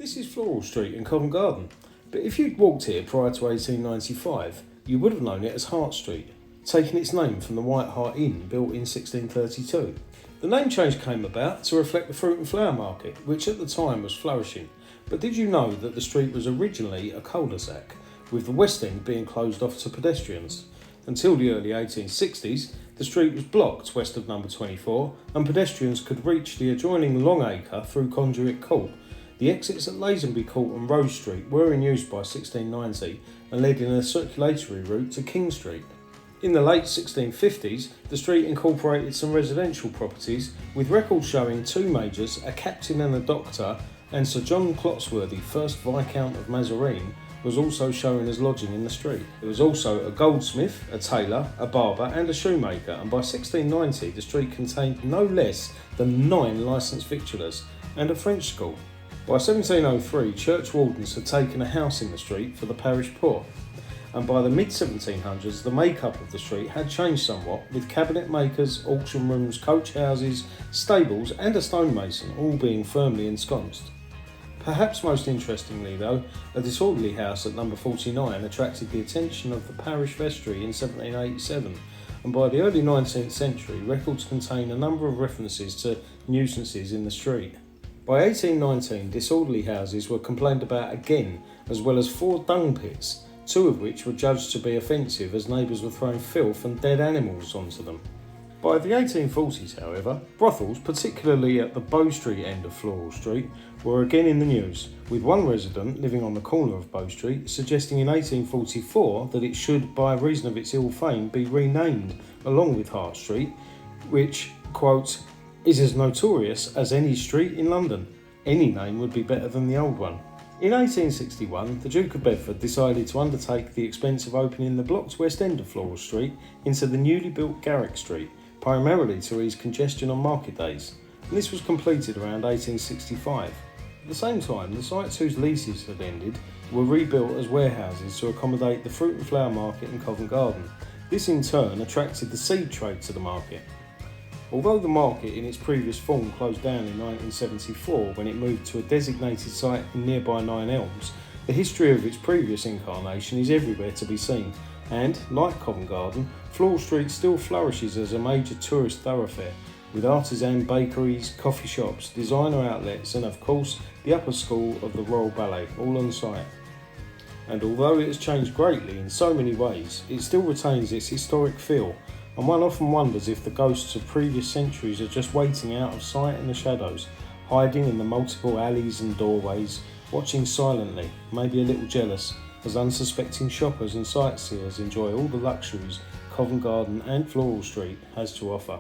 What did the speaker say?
This is Floral Street in Covent Garden, but if you'd walked here prior to 1895, you would have known it as Hart Street, taking its name from the White Hart Inn built in 1632. The name change came about to reflect the fruit and flower market, which at the time was flourishing. But did you know that the street was originally a cul-de-sac, with the west end being closed off to pedestrians? Until the early 1860s, the street was blocked west of number 24 and pedestrians could reach the adjoining Long Acre through Conduit Court. The exits at Lazenby Court and Rose Street were in use by 1690 and led in a circulatory route to King Street. In the late 1650s, the street incorporated some residential properties, with records showing two majors, a captain and a doctor, and Sir John Clotsworthy, 1st Viscount of Mazarine, was also shown as lodging in the street. There was also a goldsmith, a tailor, a barber and a shoemaker, and by 1690 the street contained no less than 9 licensed victuallers and a French school. By 1703, church wardens had taken a house in the street for the parish poor, and by the mid-1700s the makeup of the street had changed somewhat, with cabinet makers, auction rooms, coach houses, stables and a stonemason all being firmly ensconced. Perhaps most interestingly though, a disorderly house at number 49 attracted the attention of the parish vestry in 1787, and by the early 19th century records contain a number of references to nuisances in the street. By 1819 disorderly houses were complained about again, as well as 4 dung pits, 2 of which were judged to be offensive as neighbours were throwing filth and dead animals onto them. By the 1840s, however, brothels, particularly at the Bow Street end of Floral Street, were again in the news, with one resident living on the corner of Bow Street suggesting in 1844 that it should, by reason of its ill fame, be renamed along with Hart Street, which, quote, is as notorious as any street in London. Any name would be better than the old one. In 1861, the Duke of Bedford decided to undertake the expense of opening the blocked west end of Floral Street into the newly built Garrick Street, primarily to ease congestion on market days, and this was completed around 1865. At the same time, the sites whose leases had ended were rebuilt as warehouses to accommodate the fruit and flower market in Covent Garden. This in turn attracted the seed trade to the market. Although the market in its previous form closed down in 1974 when it moved to a designated site in nearby Nine Elms, the history of its previous incarnation is everywhere to be seen, and, like Covent Garden, Floral Street still flourishes as a major tourist thoroughfare, with artisan bakeries, coffee shops, designer outlets and of course the upper school of the Royal Ballet all on site. And although it has changed greatly in so many ways, it still retains its historic feel, and one often wonders if the ghosts of previous centuries are just waiting out of sight in the shadows, hiding in the multiple alleys and doorways, watching silently, maybe a little jealous, as unsuspecting shoppers and sightseers enjoy all the luxuries Covent Garden and Floral Street has to offer.